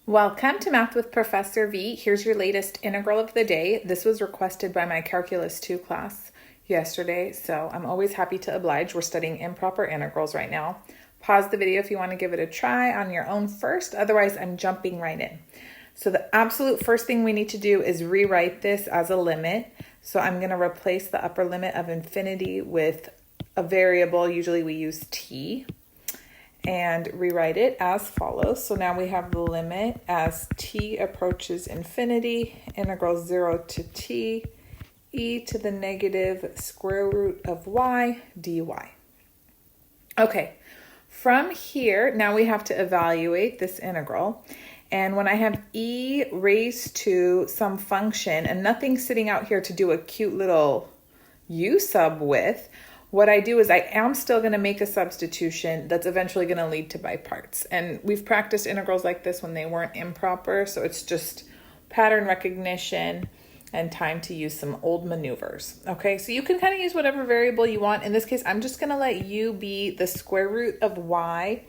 Welcome to Math with Professor V. Here's your latest integral of the day. This was requested by my Calculus 2 class yesterday, so I'm always happy to oblige. We're studying improper integrals right now. Pause the video if you want to give it a try on your own first. Otherwise, I'm jumping right in. So the absolute first thing we need to do is rewrite this as a limit. So I'm going to replace the upper limit of infinity with a variable. Usually we use t. And rewrite it as follows. So now we have the limit as t approaches infinity, integral 0 to t, e to the negative square root of y dy. Okay, from here, now we have to evaluate this integral. And when I have e raised to some function and nothing sitting out here to do a cute little u sub with, what I do is I am still going to make a substitution that's eventually going to lead to by parts. And we've practiced integrals like this when they weren't improper, so it's just pattern recognition and time to use some old maneuvers. Okay, so you can kind of use whatever variable you want. In this case, I'm just going to let u be the square root of y.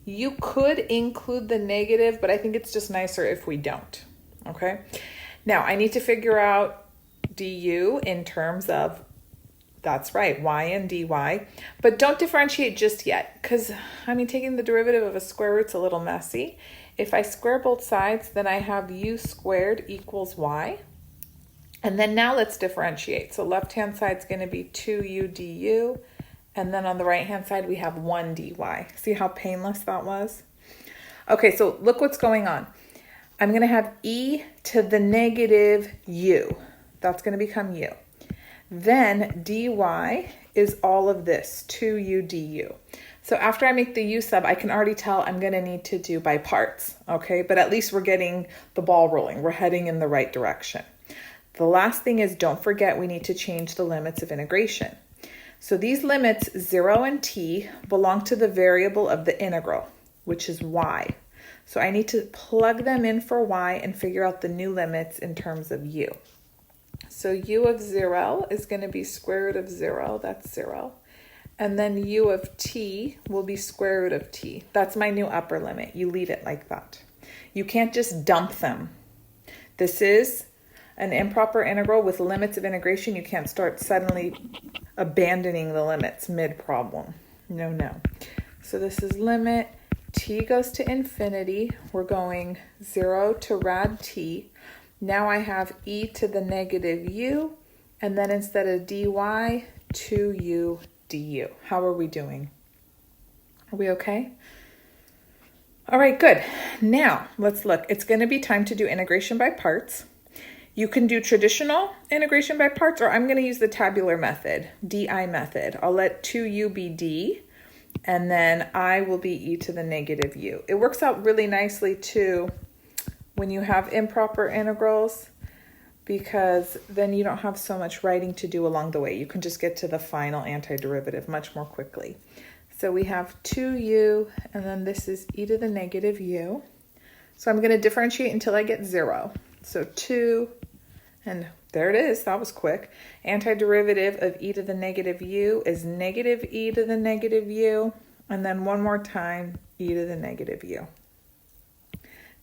You could include the negative, but I think it's just nicer if we don't. Okay, now I need to figure out du in terms of, that's right, y and dy, but don't differentiate just yet because, taking the derivative of a square root's a little messy. If I square both sides, then I have u squared equals y. And then now let's differentiate. So left-hand side's going to be 2u du, and then on the right-hand side we have 1 dy. See how painless that was? Okay, so look what's going on. I'm going to have e to the negative u. That's going to become u. Then dy is all of this, 2u du. So after I make the u sub, I can already tell I'm going to need to do by parts, okay? But at least we're getting the ball rolling. We're heading in the right direction. The last thing is, don't forget we need to change the limits of integration. So these limits, 0 and t, belong to the variable of the integral, which is y. So I need to plug them in for y and figure out the new limits in terms of u. So u of 0 is going to be square root of 0, that's 0. And then u of t will be square root of t. That's my new upper limit. You leave it like that. You can't just dump them. This is an improper integral with limits of integration. You can't start suddenly abandoning the limits mid-problem. No. So this is limit t goes to infinity. We're going 0 to rad t. Now I have e to the negative u, and then instead of dy, 2u du. How are we doing? Are we okay? All right, good. Now, let's look. It's going to be time to do integration by parts. You can do traditional integration by parts, or I'm going to use the tabular method, di method. I'll let 2u be d, and then I will be e to the negative u. It works out really nicely, too, when you have improper integrals, because then you don't have so much writing to do along the way. You can just get to the final antiderivative much more quickly. So we have 2u, and then this is e to the negative u. So I'm going to differentiate until I get 0. So 2, and there it is. That was quick. Antiderivative of e to the negative u is negative e to the negative u, and then one more time, e to the negative u.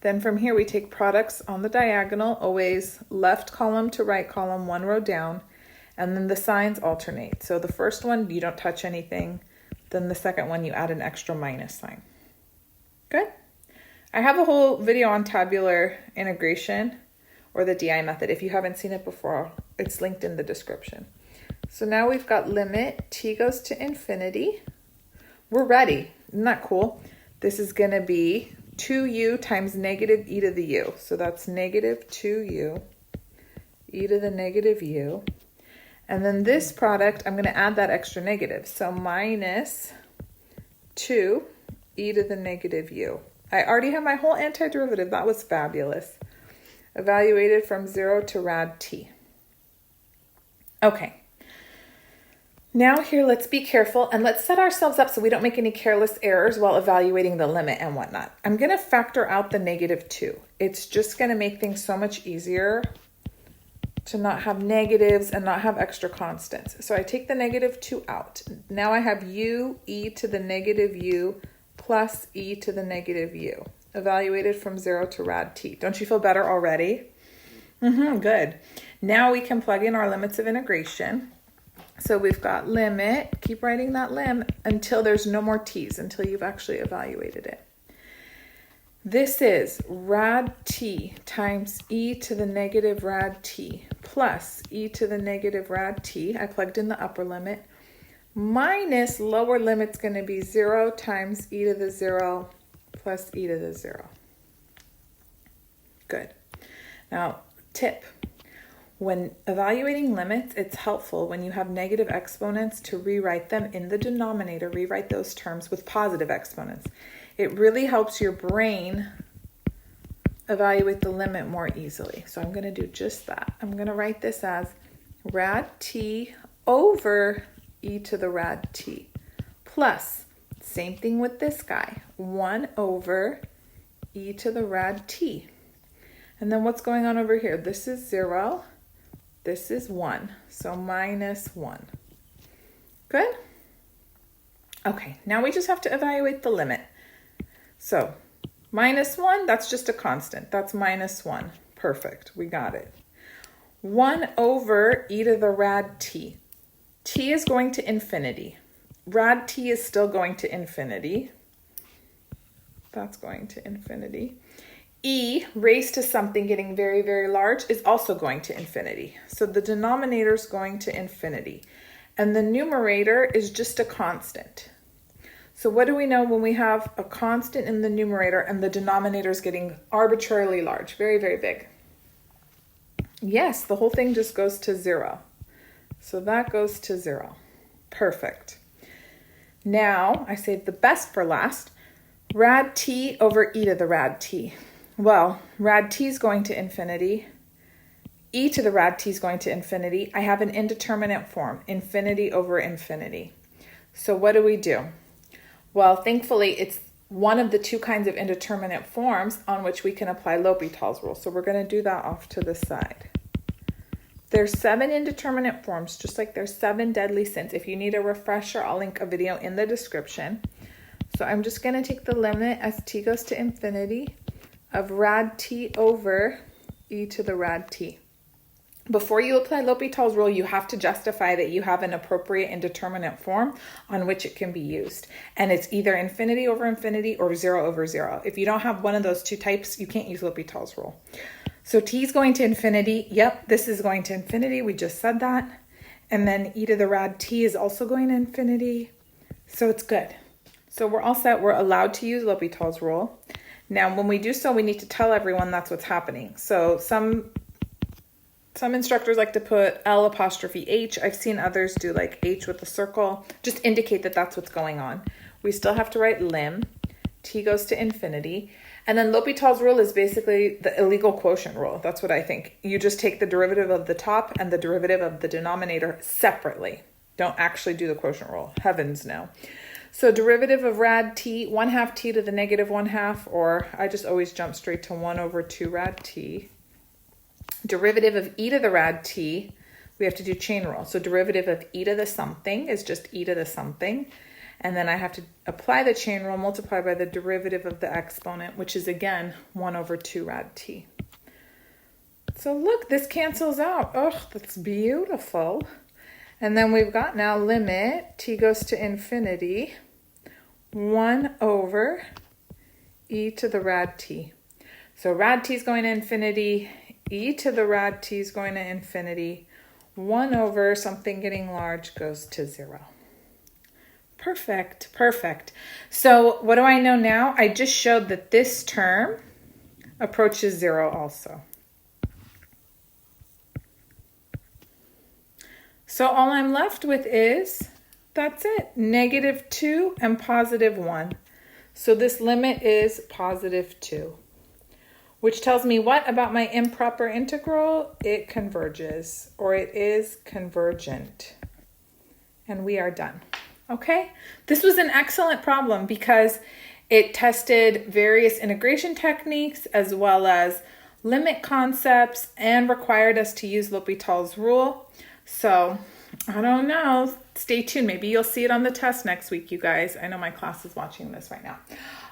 Then from here, we take products on the diagonal, always left column to right column, one row down, and then the signs alternate. So the first one, you don't touch anything. Then the second one, you add an extra minus sign. Good. I have a whole video on tabular integration, or the di method. If you haven't seen it before, it's linked in the description. So now we've got limit t goes to infinity. We're ready. Isn't that cool? This is going to be 2u times negative e to the u. So that's negative 2u e to the negative u. And then this product, I'm going to add that extra negative. So minus 2 e to the negative u. I already have my whole antiderivative. That was fabulous. Evaluated from 0 to rad t. Okay. Now here, let's be careful and let's set ourselves up so we don't make any careless errors while evaluating the limit and whatnot. I'm going to factor out the negative 2. It's just going to make things so much easier to not have negatives and not have extra constants. So I take the negative 2 out. Now I have u e to the negative u plus e to the negative u. evaluated from 0 to rad t. Don't you feel better already? Good. Now we can plug in our limits of integration. So we've got limit, keep writing that lim until there's no more t's, until you've actually evaluated it. This is rad t times e to the negative rad t plus e to the negative rad t. I plugged in the upper limit. Minus lower limit's going to be 0 times e to the 0 plus e to the 0. Good. Now, tip. When evaluating limits, it's helpful when you have negative exponents to rewrite them in the denominator, rewrite those terms with positive exponents. It really helps your brain evaluate the limit more easily. So I'm going to do just that. I'm going to write this as rad t over e to the rad t plus, same thing with this guy, 1 over e to the rad t. And then what's going on over here? This is 0. This is 1. So minus 1. Good? Okay, now we just have to evaluate the limit. So minus 1, that's just a constant. That's minus 1. Perfect. We got it. 1 over e to the rad t. T is going to infinity. Rad t is still going to infinity. That's going to infinity. E raised to something getting very, very large is also going to infinity. So the denominator is going to infinity. And the numerator is just a constant. So what do we know when we have a constant in the numerator and the denominator is getting arbitrarily large, very, very big? Yes, the whole thing just goes to 0. So that goes to 0. Perfect. Now, I saved the best for last. Rad t over e to the rad t. Well, rad t is going to infinity. E to the rad t is going to infinity. I have an indeterminate form, infinity over infinity. So what do? Well, thankfully, it's one of the two kinds of indeterminate forms on which we can apply L'Hopital's rule. So we're going to do that off to the side. There's 7 indeterminate forms, just like there's 7 deadly sins. If you need a refresher, I'll link a video in the description. So I'm just going to take the limit as t goes to infinity of rad t over e to the rad t. Before you apply L'Hopital's rule, you have to justify that you have an appropriate indeterminate form on which it can be used. And it's either infinity over infinity or 0 over 0. If you don't have one of those two types, you can't use L'Hopital's rule. So t is going to infinity. Yep, this is going to infinity. We just said that. And then e to the rad t is also going to infinity. So it's good. So we're all set. We're allowed to use L'Hopital's rule. Now, when we do so, we need to tell everyone that's what's happening. So some instructors like to put L apostrophe H. I've seen others do like H with a circle. Just indicate that that's what's going on. We still have to write lim. T goes to infinity. And then L'Hopital's rule is basically the illegal quotient rule. That's what I think. You just take the derivative of the top and the derivative of the denominator separately. Don't actually do the quotient rule. Heavens no. So derivative of rad t, 1/2 t to the negative 1/2, or I just always jump straight to 1 over 2 rad t. Derivative of e to the rad t, we have to do chain rule. So derivative of e to the something is just e to the something. And then I have to apply the chain rule, multiply by the derivative of the exponent, which is again 1 over 2 rad t. So look, this cancels out. Oh, that's beautiful. And then we've got now limit t goes to infinity, 1 over e to the rad t. So rad t is going to infinity, e to the rad t is going to infinity, 1 over something getting large goes to 0. Perfect, perfect. So what do I know now? I just showed that this term approaches 0 also. So all I'm left with is, that's it, -2 and +1. So this limit is +2, which tells me what about my improper integral? It converges, or it is convergent. And we are done. Okay? This was an excellent problem because it tested various integration techniques as well as limit concepts and required us to use L'Hopital's rule. So, I don't know. Stay tuned. Maybe you'll see it on the test next week, you guys. I know my class is watching this right now.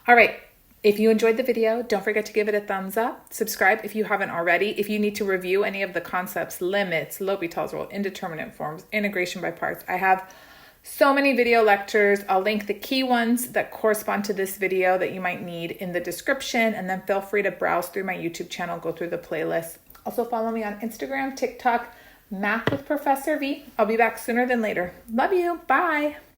All right. If you enjoyed the video, don't forget to give it a thumbs up. Subscribe if you haven't already. If you need to review any of the concepts, limits, L'Hopital's rule, indeterminate forms, integration by parts, I have so many video lectures. I'll link the key ones that correspond to this video that you might need in the description, and then feel free to browse through my YouTube channel, go through the playlist. Also follow me on Instagram, TikTok, Math with Professor V. I'll be back sooner than later. Love you. Bye.